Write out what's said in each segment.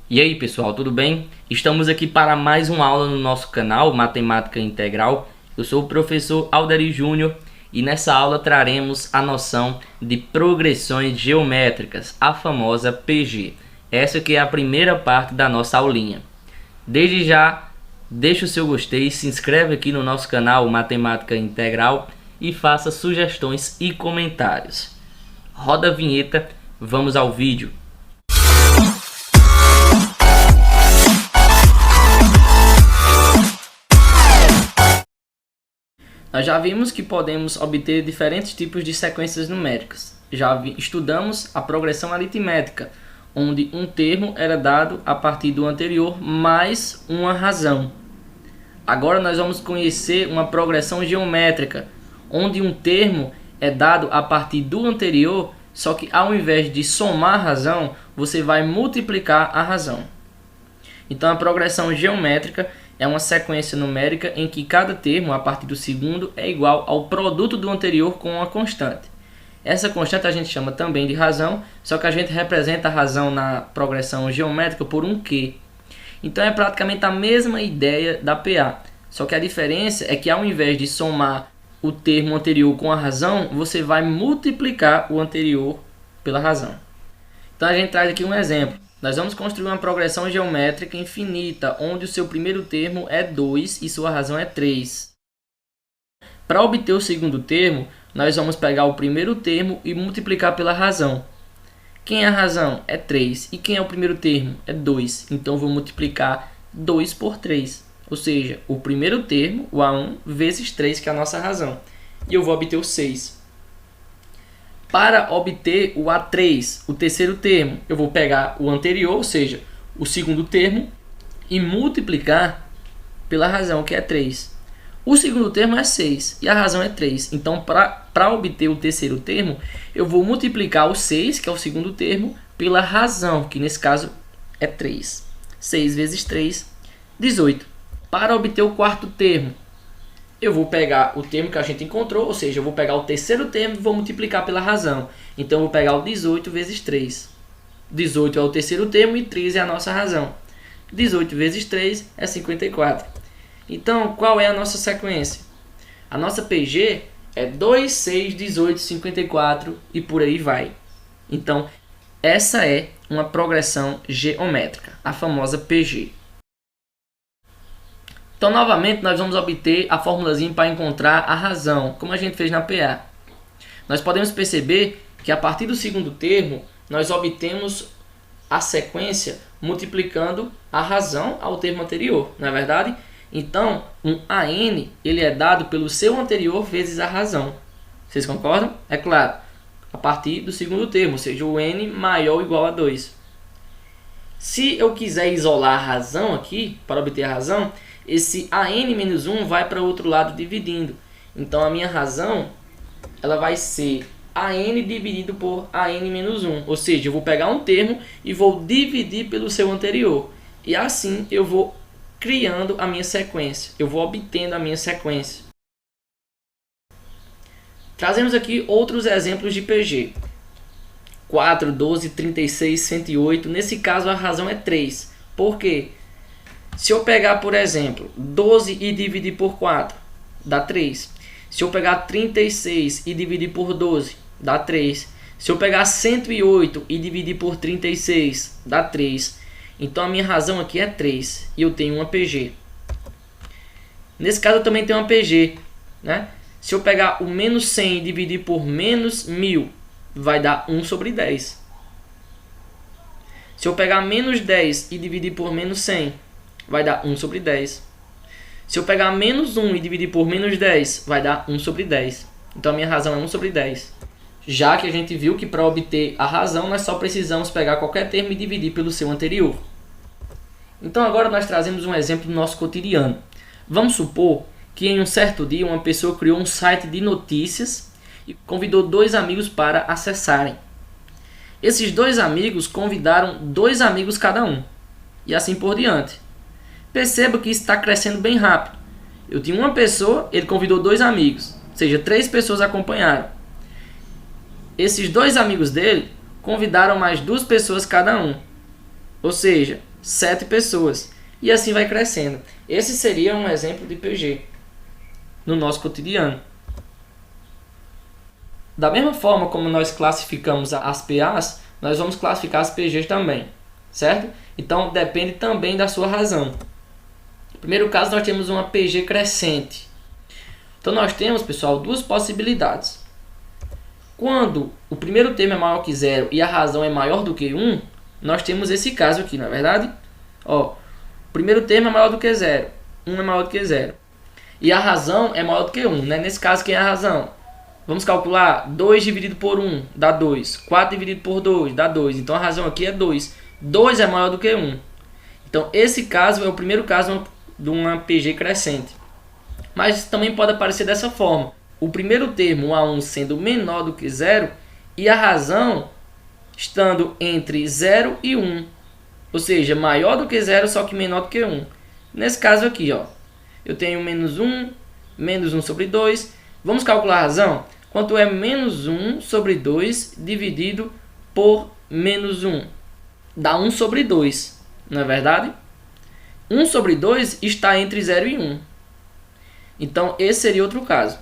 E aí pessoal, tudo bem? Estamos aqui para mais uma aula no nosso canal Matemática Integral. Eu sou o professor Alderi Júnior e nessa aula traremos a noção de progressões geométricas, a famosa PG. Essa que é a primeira parte da nossa aulinha. Desde já, deixa o seu gostei, se inscreve aqui no nosso canal Matemática Integral e faça sugestões e comentários. Roda a vinheta, vamos ao vídeo. Nós já vimos que podemos obter diferentes tipos de sequências numéricas. Estudamos a progressão aritmética, onde um termo era dado a partir do anterior mais uma razão. Agora nós vamos conhecer uma progressão geométrica, onde um termo é dado a partir do anterior, só que ao invés de somar a razão, você vai multiplicar a razão. Então a progressão geométrica é uma sequência numérica em que cada termo, a partir do segundo, é igual ao produto do anterior com uma constante. Essa constante a gente chama também de razão, só que a gente representa a razão na progressão geométrica por um Q. Então é praticamente a mesma ideia da PA, só que a diferença é que ao invés de somar o termo anterior com a razão, você vai multiplicar o anterior pela razão. Então a gente traz aqui um exemplo. Nós vamos construir uma progressão geométrica infinita, onde o seu primeiro termo é 2 e sua razão é 3. Para obter o segundo termo, nós vamos pegar o primeiro termo e multiplicar pela razão. Quem é a razão? É 3. E quem é o primeiro termo? É 2. Então, vou multiplicar 2 por 3. Ou seja, o primeiro termo, o A1, vezes 3, que é a nossa razão. E eu vou obter o 6. Para obter o A3, o terceiro termo, eu vou pegar o anterior, ou seja, o segundo termo, e multiplicar pela razão, que é 3. O segundo termo é 6 e a razão é 3. Então, para obter o terceiro termo, eu vou multiplicar o 6, que é o segundo termo, pela razão, que nesse caso é 3. 6 vezes 3, 18. Para obter o quarto termo, eu vou pegar o termo que a gente encontrou, ou seja, eu vou pegar o terceiro termo e vou multiplicar pela razão. Então, eu vou pegar o 18 vezes 3. 18 é o terceiro termo e 3 é a nossa razão. 18 vezes 3 é 54. Então, qual é a nossa sequência? A nossa PG é 2, 6, 18, 54 e por aí vai. Então, essa é uma progressão geométrica, a famosa PG. Então, novamente, nós vamos obter a formulazinha para encontrar a razão, como a gente fez na PA. Nós podemos perceber que a partir do segundo termo, nós obtemos a sequência multiplicando a razão ao termo anterior, não é verdade? Então, um AN ele é dado pelo seu anterior vezes a razão. Vocês concordam? É claro, a partir do segundo termo, ou seja, o N maior ou igual a 2. Se eu quiser isolar a razão aqui, para obter a razão, esse AN-1 vai para o outro lado dividindo. Então, a minha razão ela vai ser AN dividido por AN-1. Ou seja, eu vou pegar um termo e vou dividir pelo seu anterior. E assim eu vou criando a minha sequência. Eu vou obtendo a minha sequência. Trazemos aqui outros exemplos de PG. 4, 12, 36, 108. Nesse caso, a razão é 3. Por quê? Se eu pegar, por exemplo, 12 e dividir por 4, dá 3. Se eu pegar 36 e dividir por 12, dá 3. Se eu pegar 108 e dividir por 36, dá 3. Então, a minha razão aqui é 3 e eu tenho uma PG. Nesse caso, eu também tenho uma PG, né? Se eu pegar o menos 100 e dividir por menos 1000, vai dar 1 sobre 10. Se eu pegar menos 10 e dividir por menos 100, vai dar 1 sobre 10. Se eu pegar menos 1 e dividir por menos 10, vai dar 1 sobre 10. Então, a minha razão é 1 sobre 10. Já que a gente viu que para obter a razão, nós só precisamos pegar qualquer termo e dividir pelo seu anterior. Então, agora nós trazemos um exemplo do nosso cotidiano. Vamos supor que em um certo dia uma pessoa criou um site de notícias e convidou 2 amigos para acessarem. Esses 2 amigos convidaram 2 amigos cada um. E assim por diante. Perceba que isso está crescendo bem rápido. Eu tinha uma pessoa, ele convidou 2 amigos. Ou seja, 3 pessoas acompanharam. Esses 2 amigos dele convidaram mais 2 pessoas cada um. Ou seja, 7 pessoas. E assim vai crescendo. Esse seria um exemplo de PG no nosso cotidiano. Da mesma forma como nós classificamos as PAs, nós vamos classificar as PGs também, certo? Então depende também da sua razão. No primeiro caso, nós temos uma PG crescente. Então nós temos, pessoal, duas possibilidades. Quando o primeiro termo é maior que 0 e a razão é maior do que 1, nós temos esse caso aqui, não é verdade? Ó, o primeiro termo é maior do que 0, 1 é maior do que 0. E a razão é maior do que 1, né? Nesse caso, quem é a razão? Vamos calcular 2 dividido por 1 dá 2. 4 dividido por 2 dá 2. Então a razão aqui é 2. 2 é maior do que 1. Então esse caso é o primeiro caso de uma PG crescente. Mas também pode aparecer dessa forma. O primeiro termo, o A1, sendo menor do que 0 e a razão estando entre 0 e 1. Ou seja, maior do que 0, só que menor do que 1. Nesse caso aqui, ó, eu tenho menos 1 sobre 2. Vamos calcular a razão? Quanto é menos 1 sobre 2 dividido por menos 1? Dá 1 sobre 2, não é verdade? 1 sobre 2 está entre 0 e 1. Então, esse seria outro caso.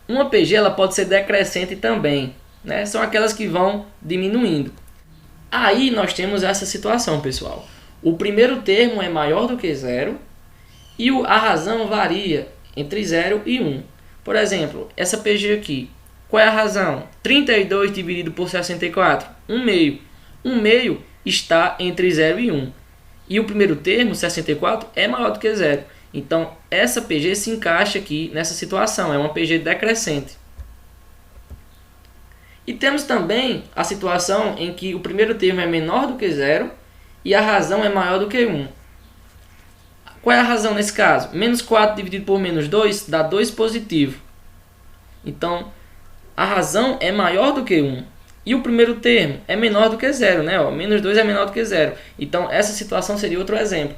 Uma PG ela pode ser decrescente também, né? São aquelas que vão diminuindo. Aí nós temos essa situação, pessoal. O primeiro termo é maior do que 0 e a razão varia entre 0 e 1. Por exemplo, essa PG aqui. Qual é a razão? 32 dividido por 64. 1 meio. 1 meio está entre 0 e 1. E o primeiro termo, 64, é maior do que 0. Então, essa PG se encaixa aqui nessa situação. É uma PG decrescente. E temos também a situação em que o primeiro termo é menor do que 0 e a razão é maior do que 1. Qual é a razão nesse caso? Menos 4 dividido por menos 2 dá 2 positivo. Então, a razão é maior do que 1. E o primeiro termo é menor do que 0, né? Ó, menos 2 é menor do que 0. Então, essa situação seria outro exemplo.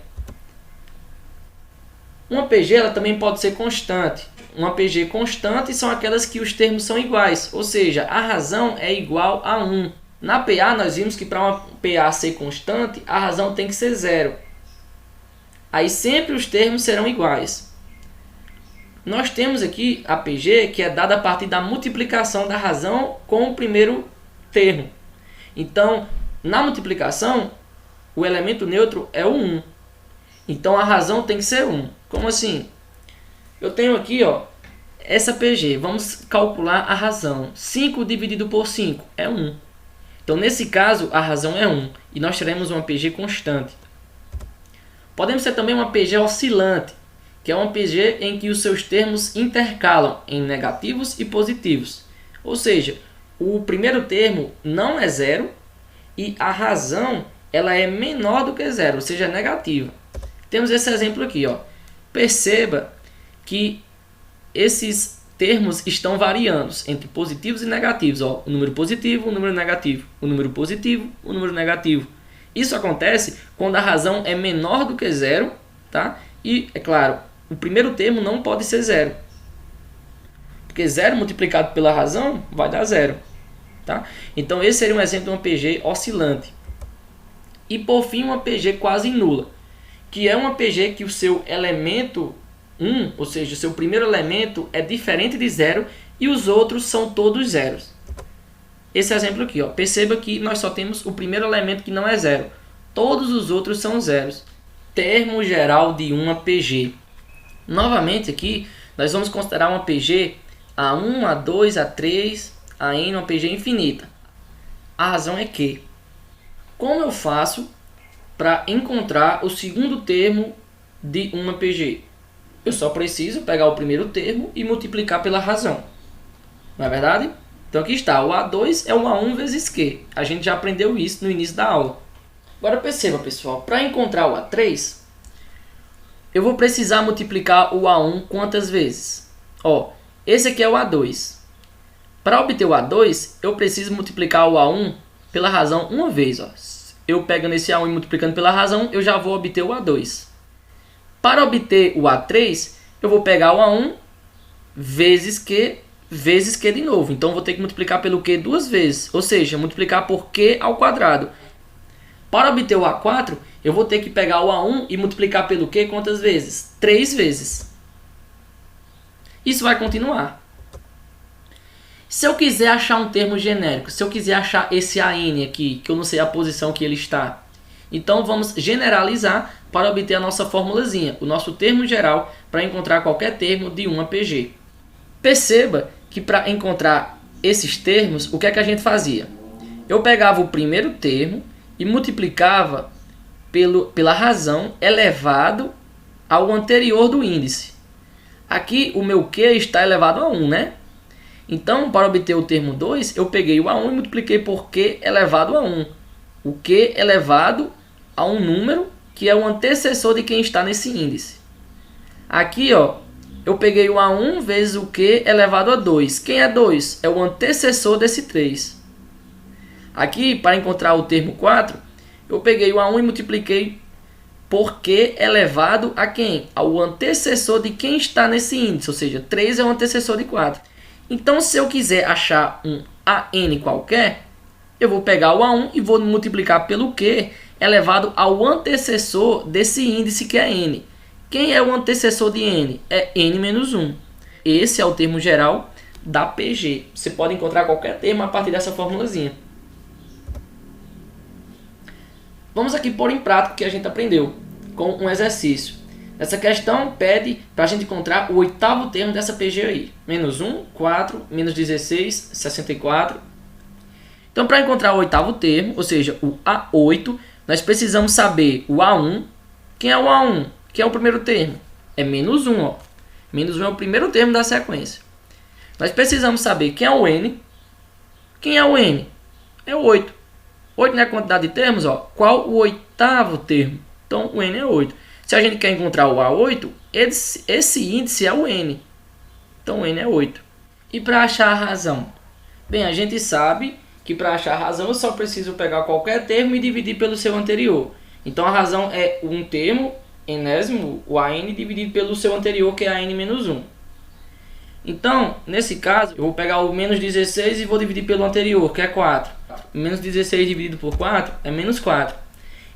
Uma PG ela também pode ser constante. Uma PG constante são aquelas que os termos são iguais, ou seja, a razão é igual a 1. Na PA, nós vimos que para uma PA ser constante, a razão tem que ser 0. Aí sempre os termos serão iguais. Nós temos aqui a PG que é dada a partir da multiplicação da razão com o primeiro termo. Então, na multiplicação, o elemento neutro é o 1. Então, a razão tem que ser 1. Como assim? Eu tenho aqui, ó, essa PG. Vamos calcular a razão. 5 dividido por 5 é 1. Então, nesse caso, a razão é 1. E nós teremos uma PG constante. Podemos ter também uma PG oscilante, que é uma PG em que os seus termos intercalam em negativos e positivos. Ou seja, o primeiro termo não é 0 e a razão ela é menor do que 0, ou seja, é negativa. Temos esse exemplo aqui, ó. Perceba que esses termos estão variando entre positivos e negativos. Ó, o número positivo, o número negativo. O número positivo, o número negativo. Isso acontece quando a razão é menor do que 0, tá? E, é claro, o primeiro termo não pode ser 0. Porque 0 multiplicado pela razão vai dar 0. Tá? Então, esse seria um exemplo de uma PG oscilante. E, por fim, uma PG quase nula, que é uma PG que o seu elemento 1, ou seja, o seu primeiro elemento é diferente de 0 e os outros são todos zeros. Esse exemplo aqui, ó, perceba que nós só temos o primeiro elemento que não é 0. Todos os outros são zeros. Termo geral de uma PG. Novamente aqui, nós vamos considerar uma PG A1, A2, A3, AN, uma PG infinita. A razão é que, como eu faço para encontrar o segundo termo de uma PG? Eu só preciso pegar o primeiro termo e multiplicar pela razão. Não é verdade? Então aqui está, o A2 é o A1 vezes Q. A gente já aprendeu isso no início da aula. Agora perceba, pessoal, para encontrar o A3, eu vou precisar multiplicar o A1 quantas vezes? Ó, esse aqui é o A2. Para obter o A2, eu preciso multiplicar o A1 pela razão uma vez. Ó. Eu pegando esse A1 e multiplicando pela razão, eu já vou obter o A2. Para obter o A3, eu vou pegar o A1 vezes Q de novo. Então, vou ter que multiplicar pelo Q duas vezes. Ou seja, multiplicar por Q ao quadrado. Para obter o A4, eu vou ter que pegar o A1 e multiplicar pelo quê? Quantas vezes? 3 vezes. Isso vai continuar. Se eu quiser achar um termo genérico, se eu quiser achar esse AN aqui, que eu não sei a posição que ele está, então vamos generalizar para obter a nossa formulazinha, o nosso termo geral para encontrar qualquer termo de 1 a PG. Perceba que para encontrar esses termos, o que é que a gente fazia? Eu pegava o primeiro termo e multiplicava pela razão elevado ao anterior do índice. Aqui o meu Q está elevado a 1, né? Então, para obter o termo 2, eu peguei o A1 e multipliquei por Q elevado a 1. O Q elevado a um número que é o antecessor de quem está nesse índice. Aqui, ó, eu peguei o A1 vezes o Q elevado a 2. Quem é 2? É o antecessor desse 3. Aqui, para encontrar o termo 4, eu peguei o A1 e multipliquei por Q elevado a quem? Ao antecessor de quem está nesse índice, ou seja, 3 é o antecessor de 4. Então, se eu quiser achar um AN qualquer, eu vou pegar o A1 e vou multiplicar pelo Q elevado ao antecessor desse índice que é N. Quem é o antecessor de N? É N menos 1. Esse é o termo geral da PG. Você pode encontrar qualquer termo a partir dessa formulazinha. Vamos aqui pôr em prática o que a gente aprendeu com um exercício. Essa questão pede para a gente encontrar o oitavo termo dessa PG aí. Menos 1, 4, menos 16, 64. Então, para encontrar o oitavo termo, ou seja, o A8, nós precisamos saber o A1. Quem é o A1? Quem é o primeiro termo? É menos 1. Ó. Menos 1 é o primeiro termo da sequência. Nós precisamos saber quem é o N. Quem é o N? É o 8. 8 não é a quantidade de termos? Ó. Qual o oitavo termo? Então, o N é 8. Se a gente quer encontrar o A8, esse índice é o N. Então, o N é 8. E para achar a razão? Bem, a gente sabe que para achar a razão eu só preciso pegar qualquer termo e dividir pelo seu anterior. Então, a razão é um termo, enésimo, o AN, dividido pelo seu anterior, que é AN menos 1. Então, nesse caso, eu vou pegar o menos 16 e vou dividir pelo anterior, que é 4. Menos 16 dividido por 4 é menos 4.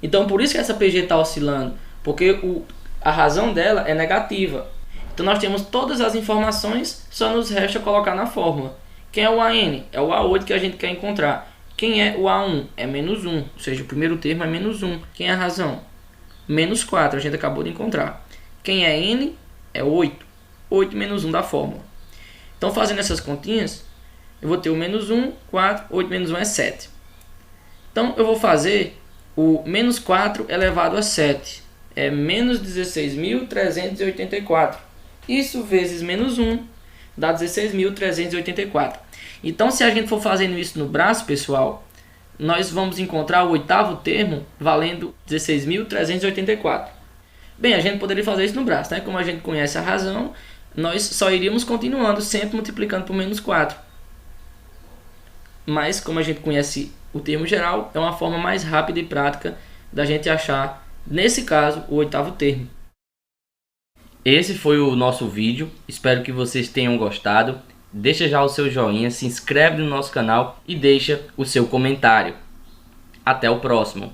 Então, por isso que essa PG está oscilando. Porque a razão dela é negativa. Então nós temos todas as informações, só nos resta colocar na fórmula. Quem é o AN? É o A8 que a gente quer encontrar. Quem é o A1? É menos 1, ou seja, o primeiro termo é menos 1. Quem é a razão? Menos 4, a gente acabou de encontrar. Quem é N? É 8. 8 menos 1 da fórmula. Então fazendo essas continhas, eu vou ter o menos 1, 4, 8 menos 1 é 7. Então eu vou fazer o menos 4 elevado a 7. É menos 16.384. Isso vezes menos 1 dá 16.384. Então, se a gente for fazendo isso no braço, pessoal, nós vamos encontrar o oitavo termo valendo 16.384. Bem, a gente poderia fazer isso no braço, né? Como a gente conhece a razão, nós só iríamos continuando, sempre multiplicando por menos 4. Mas, como a gente conhece o termo geral, é uma forma mais rápida e prática da gente achar, nesse caso, o oitavo termo. Esse foi o nosso vídeo, espero que vocês tenham gostado. Deixa já o seu joinha, se inscreve no nosso canal e deixa o seu comentário. Até o próximo.